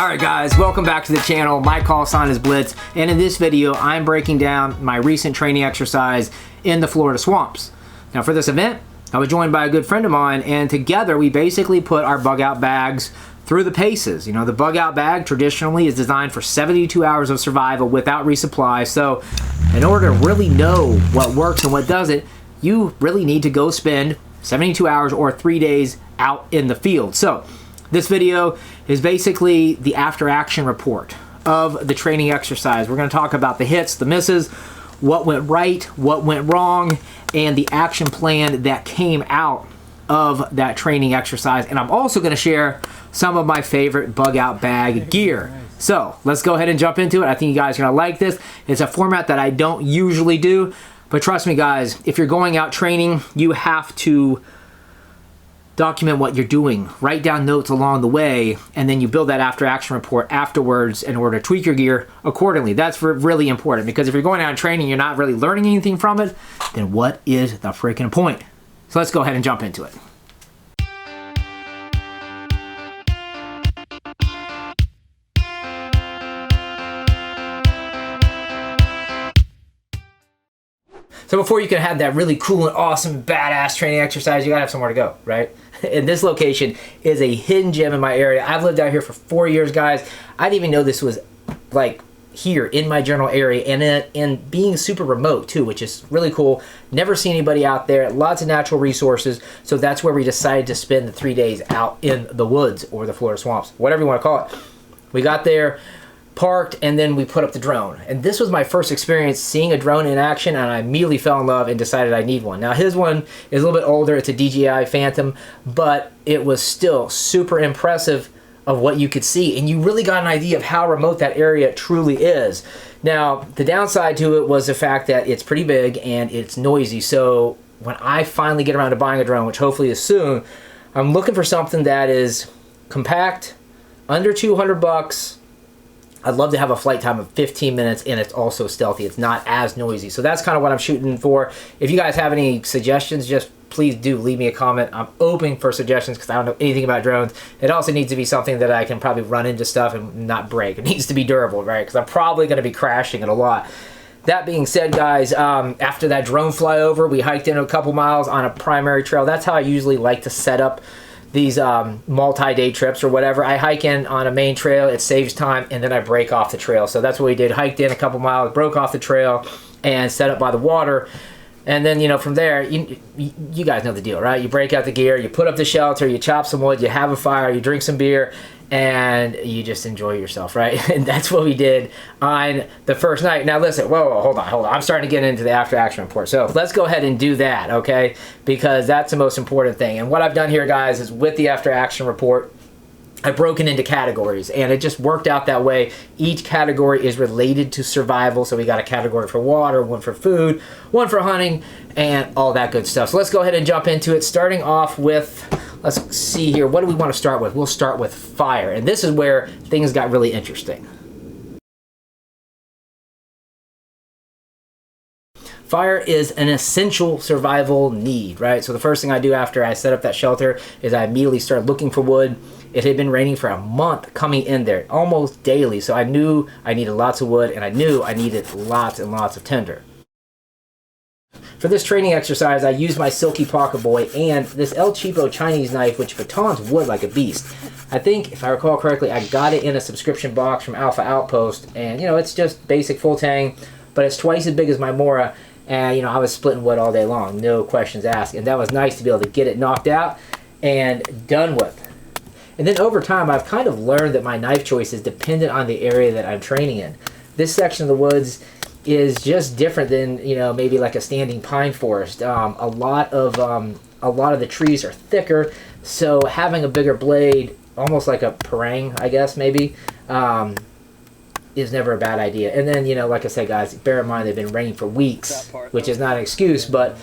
Alright guys, welcome back to the channel. My call sign is Blitz, and in this video I'm breaking down my recent training exercise in the Florida swamps. Now for this event, I was joined by a good friend of mine, and together we basically put our bug out bags through the paces. You know, the bug out bag traditionally is designed for 72 hours of survival without resupply, so in order to really know what works and what doesn't, you really need to go spend 72 hours or 3 days out in the field. So this video is basically the after action report of the training exercise. We're going to talk about the hits, the misses, what went right, what went wrong, and the action plan that came out of that training exercise. And I'm also going to share some of my favorite bug out bag gear. So let's go ahead and jump into it. I think you guys are going to like this. It's a format that I don't usually do, but trust me guys, if you're going out training, you have to document what you're doing, write down notes along the way, and then you build that after action report afterwards in order to tweak your gear accordingly. That's really important, because if you're going out and training, you're not really learning anything from it, then what is the freaking point? So let's go ahead and jump into it. So before you can have that really cool and awesome badass training exercise, you gotta have somewhere to go, right? And this location is a hidden gem in my area. I've lived out here for 4 years, guys. I didn't even know this was like here in my general area, and being super remote too, which is really cool. Never seen anybody out there, lots of natural resources. So that's where we decided to spend the 3 days out in the woods or the Florida swamps, whatever you wanna call it. We got there, parked, and then we put up the drone. And this was my first experience seeing a drone in action, and I immediately fell in love and decided I need one. Now his one is a little bit older, it's a DJI Phantom, but it was still super impressive of what you could see, and you really got an idea of how remote that area truly is. Now the downside to it was the fact that it's pretty big and it's noisy, so when I finally get around to buying a drone, which hopefully is soon, I'm looking for something that is compact, under 200 bucks. I'd love to have a flight time of 15 minutes, and it's also stealthy. It's not as noisy. So that's kind of what I'm shooting for. If you guys have any suggestions, just please do leave me a comment. I'm open for suggestions because I don't know anything about drones. It also needs to be something that I can probably run into stuff and not break. It needs to be durable, right? Because I'm probably going to be crashing it a lot. That being said, guys, after that drone flyover, we hiked in a couple miles on a primary trail. That's how I usually like to set up these multi-day trips or whatever. I hike in on a main trail, it saves time, and then I break off the trail. So that's what we did. Hiked in a couple miles, broke off the trail, and set up by the water. And then, you know, from there, you guys know the deal, right? You break out the gear, you put up the shelter, you chop some wood, you have a fire, you drink some beer, and you just enjoy yourself, right? And that's what we did on the first night. Now listen, whoa, hold on. I'm starting to get into the after action report. So let's go ahead and do that, okay? Because that's the most important thing. And what I've done here, guys, is with the after action report, I've broken into categories, and it just worked out that way. Each category is related to survival. So we got a category for water, one for food, one for hunting, and all that good stuff. So let's go ahead and jump into it, starting off with, let's see here, what do we want to start with? We'll start with fire, and this is where things got really interesting. Fire is an essential survival need, right? So the first thing I do after I set up that shelter is I immediately start looking for wood. It had been raining for a month coming in there, almost daily, so I knew I needed lots of wood, and I knew I needed lots and lots of tinder. For this training exercise, I used my Silky Pocket Boy and this El Cheapo Chinese knife, which batons wood like a beast. I think, if I recall correctly, I got it in a subscription box from Alpha Outpost, and you know, it's just basic full tang, but it's twice as big as my Mora, and you know, I was splitting wood all day long, no questions asked, and that was nice to be able to get it knocked out and done with. And then over time, I've kind of learned that my knife choice is dependent on the area that I'm training in. This section of the woods is just different than, you know, maybe like a standing pine forest. A lot of the trees are thicker, so having a bigger blade, almost like a parang, I guess maybe, is never a bad idea. And then, you know, like I said, guys, bear in mind they've been raining for weeks, which is not an excuse, but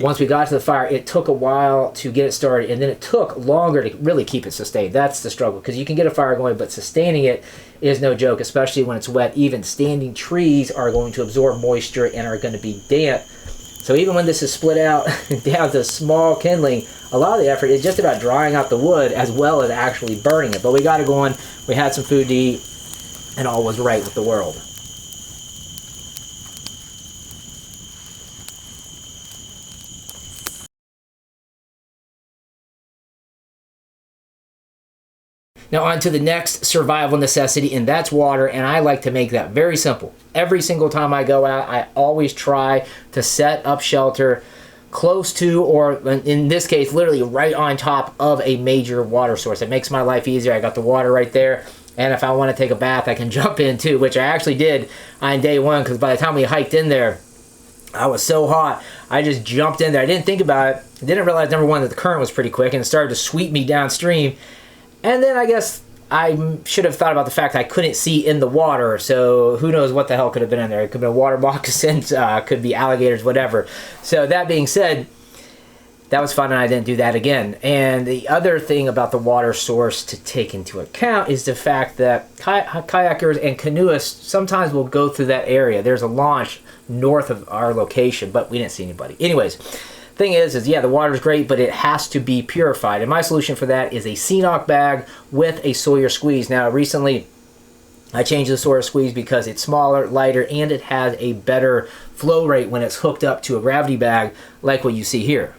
once we got to the fire, it took a while to get it started, and then it took longer to really keep it sustained. That's the struggle, because you can get a fire going, but sustaining it is no joke, especially when it's wet. Even standing trees are going to absorb moisture and are going to be damp. So even when this is split out down to small kindling, a lot of the effort is just about drying out the wood as well as actually burning it. But we got it going, we had some food to eat, and all was right with the world. Now on to the next survival necessity, and that's water, and I like to make that very simple. Every single time I go out, I always try to set up shelter close to, or in this case, literally right on top of a major water source. It makes my life easier. I got the water right there, and if I want to take a bath, I can jump in too, which I actually did on day one, because by the time we hiked in there, I was so hot, I just jumped in there. I didn't think about it. I didn't realize, number one, that the current was pretty quick, and it started to sweep me downstream. And then I guess I should have thought about the fact I couldn't see in the water, so who knows what the hell could have been in there. It could have been water moccasins, could be alligators, whatever. So that being said, that was fun, and I didn't do that again. And the other thing about the water source to take into account is the fact that kayakers and canoeists sometimes will go through that area. There's a launch north of our location, but we didn't see anybody. Anyways, thing is yeah, the water's great, but it has to be purified. And my solution for that is a CNOC bag with a Sawyer squeeze. Now, recently, I changed the Sawyer squeeze because it's smaller, lighter, and it has a better flow rate when it's hooked up to a gravity bag like what you see here.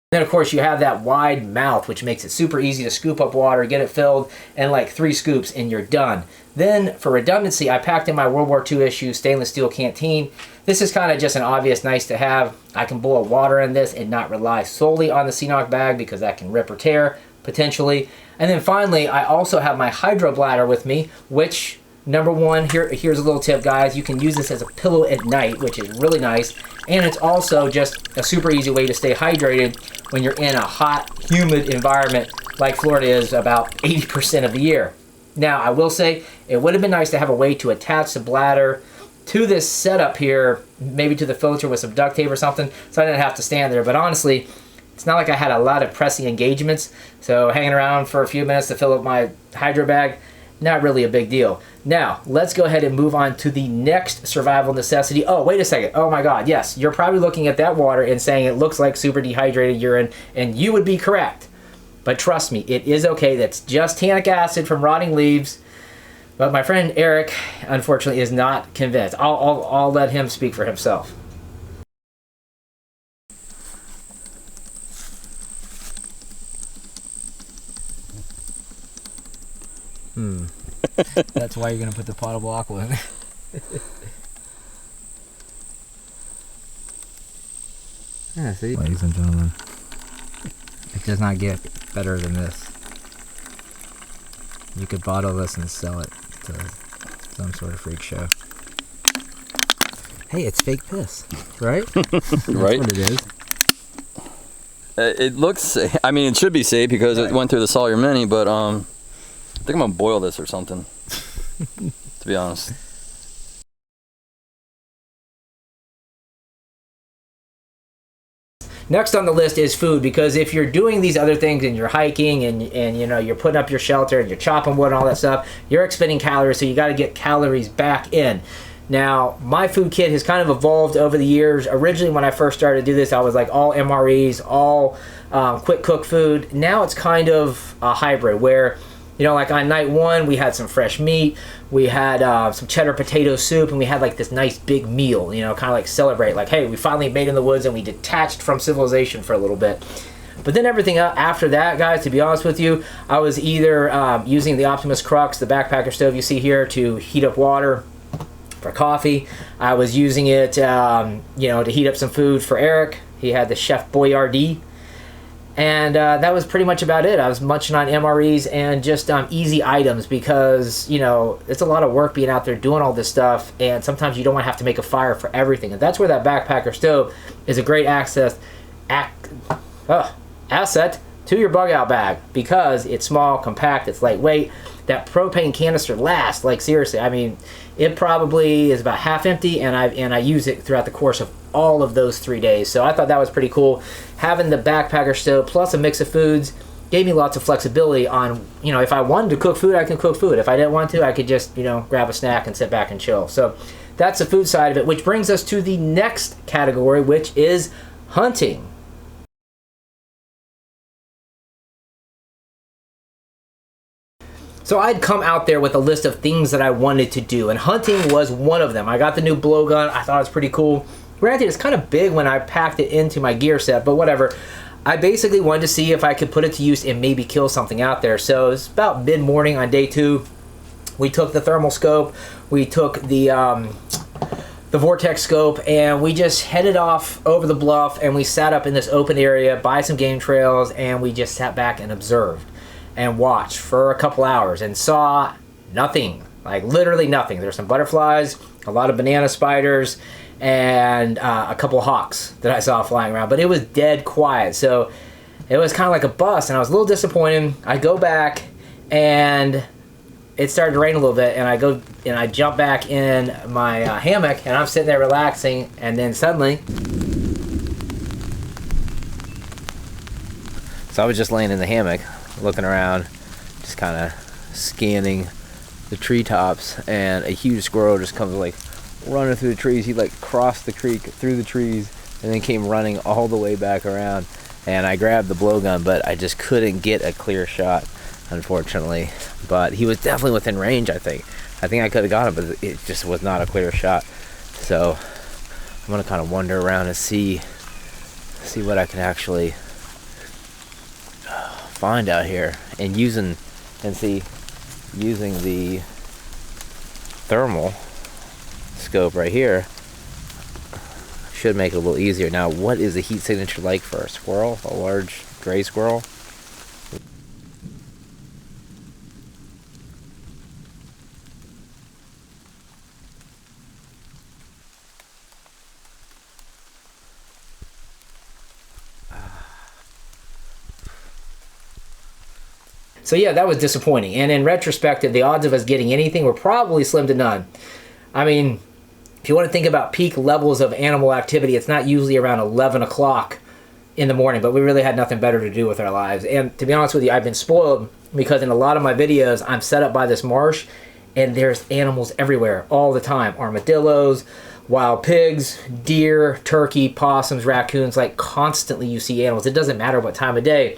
Then, of course, you have that wide mouth, which makes it super easy to scoop up water, get it filled, and like 3 scoops, and you're done. Then, for redundancy, I packed in my World War II issue stainless steel canteen. This is kind of just an obvious nice to have. I can boil water in this and not rely solely on the CNOC bag because that can rip or tear, potentially. And then finally, I also have my hydro bladder with me, which, number one, here's a little tip, guys. You can use this as a pillow at night, which is really nice. And it's also just a super easy way to stay hydrated when you're in a hot, humid environment like Florida is about 80% of the year. Now, I will say, it would have been nice to have a way to attach the bladder to this setup here, maybe to the filter with some duct tape or something, so I didn't have to stand there. But honestly, it's not like I had a lot of pressing engagements, so hanging around for a few minutes to fill up my hydro bag, not really a big deal. Now, let's go ahead and move on to the next survival necessity. Oh, wait a second. Oh my God, yes. You're probably looking at that water and saying it looks like super dehydrated urine, and you would be correct. But trust me, it is okay. That's just tannic acid from rotting leaves. But my friend Eric, unfortunately, is not convinced. I'll let him speak for himself. That's why you're going to put the potable aqua in. Yeah, see? Ladies and gentlemen, it does not get better than this. You could bottle this and sell it to some sort of freak show. Hey, it's fake piss, right? That's right. what it is. It looks, I mean, it should be safe because it went through the Sawyer Mini, but I think I'm gonna boil this or something, to be honest. Next on the list is food, because if you're doing these other things and you're hiking and you know, you're putting up your shelter and you're chopping wood and all that stuff, you're expending calories, so you got to get calories back in. Now, my food kit has kind of evolved over the years. Originally, when I first started to do this, I was like all MREs, all quick cook food. Now it's kind of a hybrid where, you know, like on night one, we had some fresh meat, we had some cheddar potato soup, and we had like this nice big meal, you know, kind of like celebrate, like, hey, we finally made it in the woods and we detached from civilization for a little bit. But then everything after that, guys, to be honest with you, I was either using the Optimus Crux, the backpacker stove you see here, to heat up water for coffee. I was using it, you know, to heat up some food for Eric. He had the Chef Boyardee. And that was pretty much about it. I was munching on MREs and just easy items because, you know, it's a lot of work being out there doing all this stuff, and sometimes you don't want to have to make a fire for everything. And that's where that backpacker stove is a great asset to your bug out bag, because it's small, compact, it's lightweight. That propane canister lasts, like seriously, I mean, it probably is about half empty, and I use it throughout the course of all of those 3 days. So I thought that was pretty cool. Having the backpacker stove plus a mix of foods gave me lots of flexibility on, you know, if I wanted to cook food, I can cook food. If I didn't want to, I could just, you know, grab a snack and sit back and chill. So that's the food side of it, which brings us to the next category, which is hunting. So I'd come out there with a list of things that I wanted to do, and hunting was one of them. I got the new blowgun. I thought it was pretty cool. Granted, it's kind of big when I packed it into my gear set, but whatever. I basically wanted to see if I could put it to use and maybe kill something out there. So it's about mid-morning on day 2. We took the thermal scope, we took the vortex scope, and we just headed off over the bluff, and we sat up in this open area by some game trails, and we just sat back and observed and watched for a couple hours and saw nothing, like literally nothing. There's some butterflies, a lot of banana spiders, and a couple of hawks that I saw flying around, but it was dead quiet. So it was kind of like a bust, and I was a little disappointed. I go back, and it started to rain a little bit, and I go and I jump back in my hammock, and I'm sitting there relaxing, and then suddenly, so I was just laying in the hammock, looking around, just kind of scanning the treetops, and a huge squirrel just comes like running through the trees. He like crossed the creek through the trees and then came running all the way back around, and I grabbed the blowgun, but I just couldn't get a clear shot, unfortunately. But he was definitely within range. I think I could have got him, but it just was not a clear shot. So I'm gonna kind of wander around and see what I can actually find out here, and using the thermal scope right here should make it a little easier. Now, what is the heat signature like for a squirrel, a large gray squirrel? So yeah, that was disappointing. And in retrospective, the odds of us getting anything were probably slim to none. I mean, if you want to think about peak levels of animal activity, it's not usually around 11 o'clock in the morning, but we really had nothing better to do with our lives. And to be honest with you, I've been spoiled because in a lot of my videos, I'm set up by this marsh, and there's animals everywhere all the time. Armadillos, wild pigs, deer, turkey, possums, raccoons, like constantly you see animals. It doesn't matter what time of day.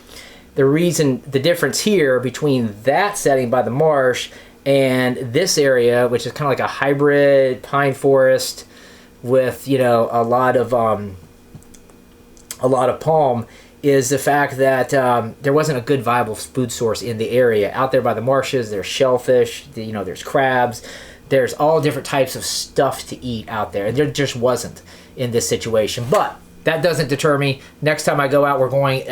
The difference here between that setting by the marsh and this area, which is kind of like a hybrid pine forest with, you know, a lot of palm, is the fact that there wasn't a good viable food source in the area. Out there by the marshes, there's shellfish, you know, there's crabs, there's all different types of stuff to eat out there, and there just wasn't in this situation. But that doesn't deter me. Next time I go out, we're going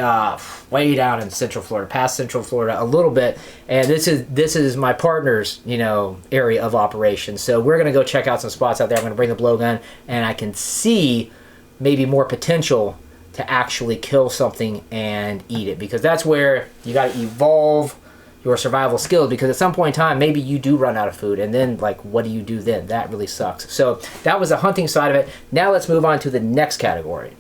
way down in Central Florida, past Central Florida a little bit, and this is my partner's, you know, area of operation. So we're gonna go check out some spots out there. I'm gonna bring the blowgun, and I can see maybe more potential to actually kill something and eat it, because that's where you got to evolve your survival skills, because at some point in time maybe you do run out of food, and then like what do you do then? That really sucks. So that was the hunting side of it. Now let's move on to the next category.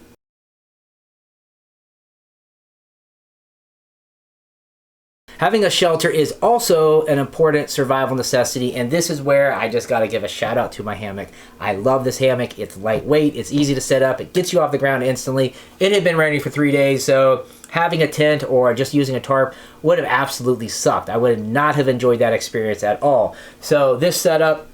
Having a shelter is also an important survival necessity, and this is where I just got to give a shout out to my hammock. I love this hammock. It's lightweight, it's easy to set up, it gets you off the ground instantly. It had been raining for 3 days, so having a tent or just using a tarp would have absolutely sucked. I would not have enjoyed that experience at all. So this setup,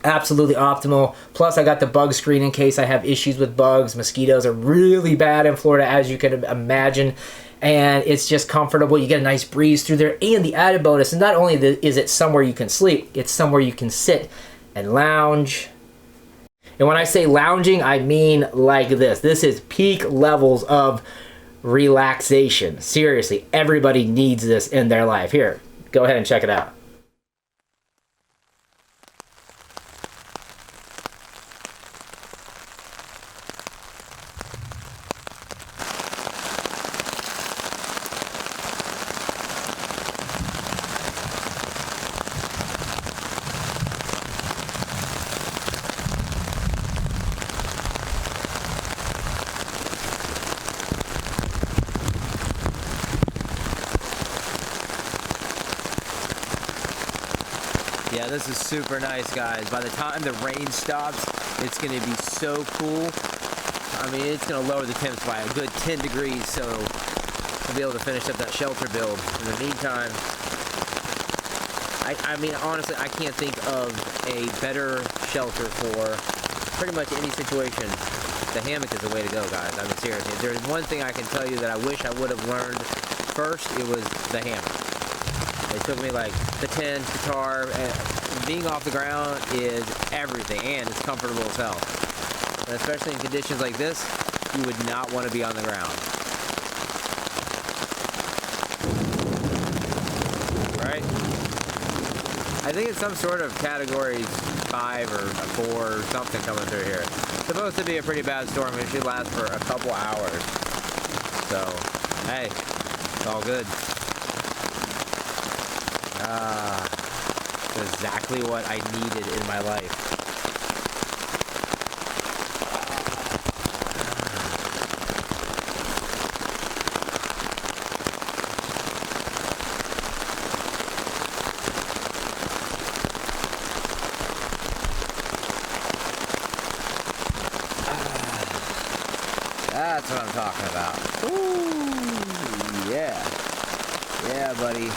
absolutely optimal. Plus I got the bug screen in case I have issues with bugs. Mosquitoes are really bad in Florida, as you can imagine. And it's just comfortable. You get a nice breeze through there. And the added bonus, and not only is it somewhere you can sleep, it's somewhere you can sit and lounge. And when I say lounging, I mean like this. This is peak levels of relaxation. Seriously, everybody needs this in their life. Here, go ahead and check it out. Yeah, this is super nice, guys. By the time the rain stops, it's going to be so cool. I mean, it's going to lower the temps by a good 10 degrees, so I'll be able to finish up that shelter build. In the meantime, I mean, honestly, I can't think of a better shelter for pretty much any situation. The hammock is the way to go, guys. I mean, seriously. If there's one thing I can tell you that I wish I would have learned first, it was the hammock. It took me like the tent, the tarp, and being off the ground is everything, and it's comfortable as hell. And especially in conditions like this, you would not want to be on the ground. Right? I think it's some sort of category 5 or 4 or something coming through here. It's supposed to be a pretty bad storm. It should last for a couple hours. So, hey, it's all good. It's exactly what I needed in my life. That's what I'm talking about. Ooh, yeah. Yeah, buddy.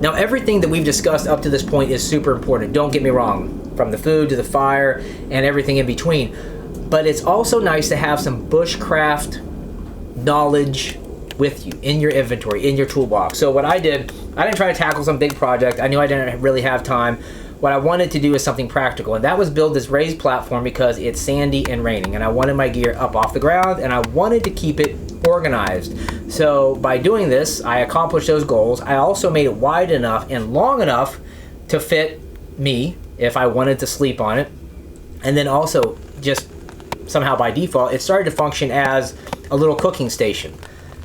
Now, everything that we've discussed up to this point is super important. Don't get me wrong, from the food to the fire and everything in between. But it's also nice to have some bushcraft knowledge with you in your inventory, in your toolbox. So what I did, I didn't try to tackle some big project. I knew I didn't really have time. What I wanted to do is something practical, and that was build this raised platform because it's sandy and raining, and I wanted my gear up off the ground, and I wanted to keep it organized. So by doing this, I accomplished those goals. I also made it wide enough and long enough to fit me if I wanted to sleep on it. And then also, just somehow by default, it started to function as a little cooking station.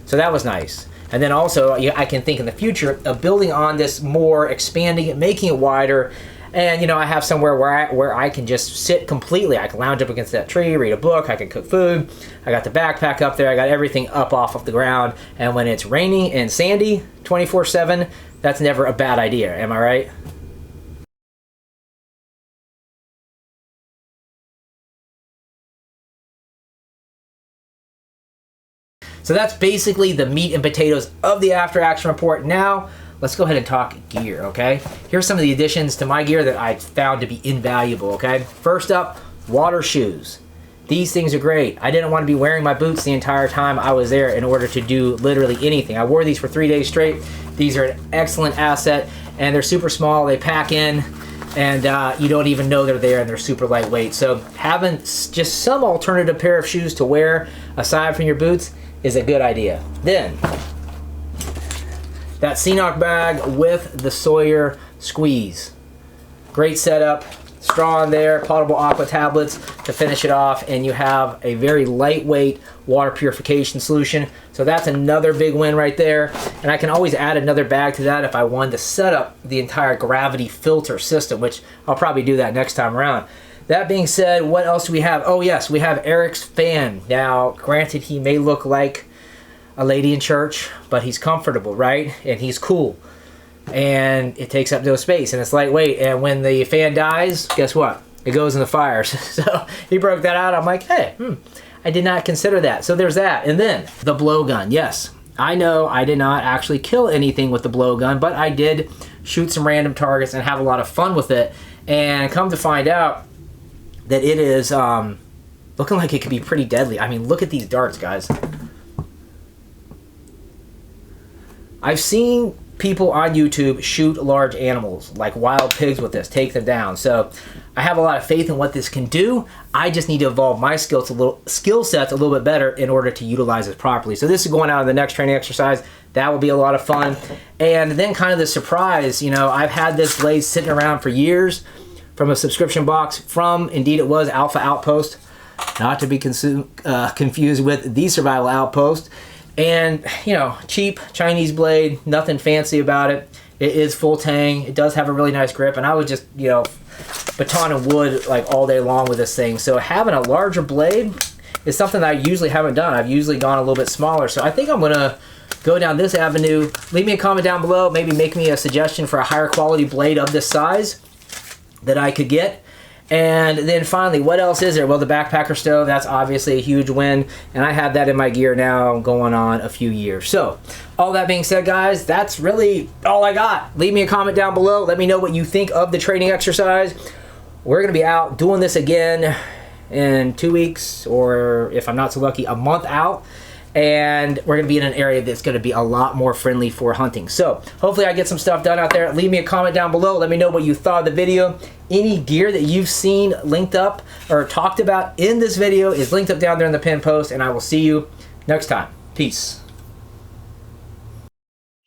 So that was nice. And then also, I can think in the future of building on this more, expanding it, making it wider. And, you know, I have somewhere where I can just sit completely. I can lounge up against that tree, read a book, I can cook food. I got the backpack up there, I got everything up off of the ground. And when it's raining and sandy 24/7, that's never a bad idea, am I right? So that's basically the meat and potatoes of the after action report. Now, let's go ahead and talk gear, okay? Here's some of the additions to my gear that I found to be invaluable, okay? First up, water shoes. These things are great. I didn't want to be wearing my boots the entire time I was there in order to do literally anything. I wore these for 3 days straight. These are an excellent asset, and they're super small. They pack in, and you don't even know they're there, and they're super lightweight. So having just some alternative pair of shoes to wear aside from your boots is a good idea. Then, that Ceenock bag with the Sawyer squeeze. Great setup, straw in there, potable aqua tablets to finish it off, and you have a very lightweight water purification solution. So that's another big win right there. And I can always add another bag to that if I wanted to set up the entire gravity filter system, which I'll probably do that next time around. That being said, what else do we have? Oh yes, we have Eric's fan. Now, granted, he may look like a lady in church, but he's comfortable, right? And he's cool. And it takes up no space, and it's lightweight. And when the fan dies, guess what? It goes in the fire. So he broke that out. I'm like, hey, I did not consider that. So there's that. And then the blowgun. Yes, I know I did not actually kill anything with the blowgun, but I did shoot some random targets and have a lot of fun with it. And come to find out that it is looking like it could be pretty deadly. I mean, look at these darts, guys. I've seen people on YouTube shoot large animals, like wild pigs with this, take them down. So I have a lot of faith in what this can do. I just need to evolve my skill sets a little bit better in order to utilize it properly. So this is going out in the next training exercise. That will be a lot of fun. And then kind of the surprise, you know, I've had this blade sitting around for years from a subscription box from, indeed it was, Alpha Outpost, not to be confused with the Survival Outpost. And, you know, cheap Chinese blade, nothing fancy about it. It is full tang. It does have a really nice grip, and I was just, you know, baton and wood like all day long with this thing. So having a larger blade is something that I usually haven't done. I've usually gone a little bit smaller. So I think I'm gonna go down this avenue. Leave me a comment down below. Maybe make me a suggestion for a higher quality blade of this size that I could get. And then finally, what else is there? Well, the backpacker stove, that's obviously a huge win. And I have that in my gear now going on a few years. So all that being said, guys, that's really all I got. Leave me a comment down below. Let me know what you think of the training exercise. We're going to be out doing this again in 2 weeks, or if I'm not so lucky, a month out. And we're going to be in an area that's going to be a lot more friendly for hunting. So hopefully I get some stuff done out there. Leave me a comment down below. Let me know what you thought of the video. Any gear that you've seen linked up or talked about in this video is linked up down there in the pinned post, and I will see you next time. Peace.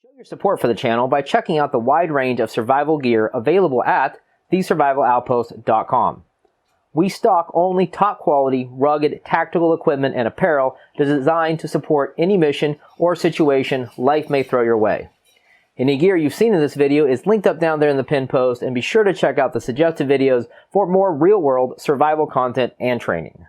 Show your support for the channel by checking out the wide range of survival gear available at thesurvivaloutpost.com. We stock only top quality, rugged, tactical equipment and apparel designed to support any mission or situation life may throw your way. Any gear you've seen in this video is linked up down there in the pinned post, and be sure to check out the suggested videos for more real-world survival content and training.